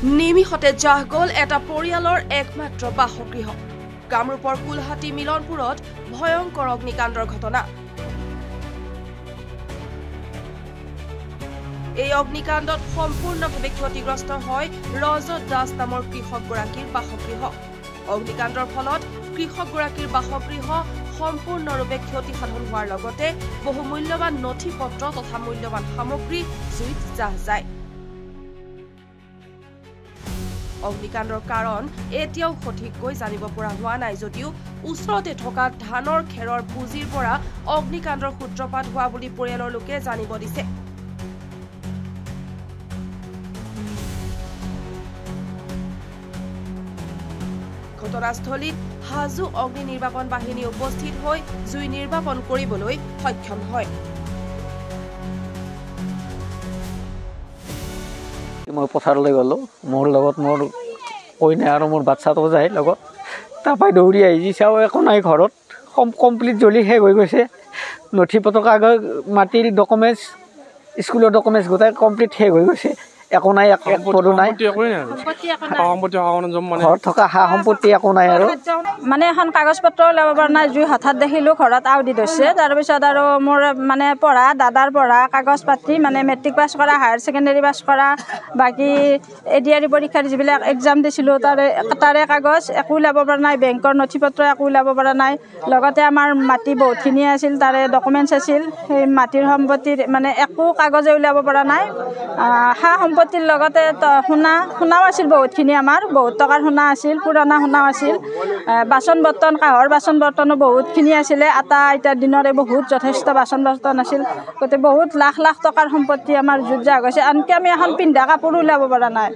নিমিষতে জাহ গ'ল এটা পৰিয়ালৰ একমাত্ৰ বাসগৃহ। কামৰূপৰ কুলহাটী মিলনপুৰত ভয়ংকৰ অগ্নিকাণ্ডৰ ঘটনা। এই অগ্নিকাণ্ডত সম্পূৰ্ণভাৱে ক্ষতিগ্ৰস্ত হয় ৰজত দাস নামৰ কৃষকগৰাকীৰ বাসগৃহ। অগ্নিকাণ্ডৰ ফলত কৃষকগৰাকীৰ বাসগৃহ সম্পূৰ্ণৰূপে ক্ষতিসাধন হোৱাৰ লগতে বহু মূল্যৱান নথি পত্ৰ তথা মূল্যৱান সামগ্ৰী জুইত জাহ যায়। অগ্নিকাণ্ডৰ কাৰণ এতিয়াও সঠিককৈ জানিব পৰা হোৱা নাই যদিও ওচৰতে থকা ধানৰ খেৰৰ পুঁজিৰ পৰা অগ্নিকাণ্ডৰ সূত্ৰপাত হোৱা বুলি পৰিয়ালৰ লোকে জানিব দিছে। ঘটনাস্থলীত হাজু অগ্নি নিৰ্বাপন বাহিনী উপস্থিত হৈ জুই নিৰ্বাপন কৰিবলৈ সক্ষম হয়। মই পথাৰলৈ গ'লো, মোৰ লগত মোৰ কইনা আৰু মোৰ বাচ্চাটো যায় লগত। তাৰপৰাই দৌৰি আহি চাওঁ একো নাই ঘৰত, কমপ্লিট জ্বলি শেষ হৈ গৈছে। নথি পত্ৰ কাগজ, মাটিৰ ডকুমেণ্টছ, স্কুলৰ ডকুমেণ্টছ গোটেই কমপ্লিট শেষ হৈ গৈছে। একো নাই, এক পদো নাই, ঘৰত থকা সা সম্পত্তি একো নাই। আৰু মানে এখন কাগজ পত্ৰ ওলাব পৰা নাই, জুই হঠাৎ দেখিলোঁ ঘৰত আউদি ধৰিছে। তাৰপিছত আৰু মোৰ মানে পঢ়া, দাদাৰ পঢ়া কাগজ পাতি, মানে মেট্ৰিক পাছ কৰা, হায়াৰ ছেকেণ্ডেৰী পাছ কৰা, বাকী ADRE পৰীক্ষাৰ যিবিলাক এক্সাম দিছিলোঁ তাৰে কাগজ একো ওলাব পৰা নাই, বেংকৰ নথি পত্ৰ একো ওলাব পৰা নাই। লগতে আমাৰ মাটি বহুতখিনি আছিল, তাৰে ডকুমেণ্টছ আছিল, সেই মাটিৰ সম্পত্তিৰ মানে একো কাগজে ওলাব পৰা নাই। সা সম্পত্তিৰ লগতে সোণাও আছিল বহুতখিনি, আমাৰ বহুত টকাৰ সোণা আছিল, পুৰণা সোণাও আছিল। বাচন বৰ্তন, কাঁহৰ বাচন বৰ্তনো বহুতখিনি আছিলে। আটা আইতাৰ দিনৰে বহুত যথেষ্ট বাচন বৰ্তন আছিল। গতিকে বহুত লাখ লাখ টকাৰ সম্পত্তি আমাৰ জুইত জাহ গৈছে। আনকি আমি এখন পিন্ধা কাপোৰো ওলাব পৰা নাই।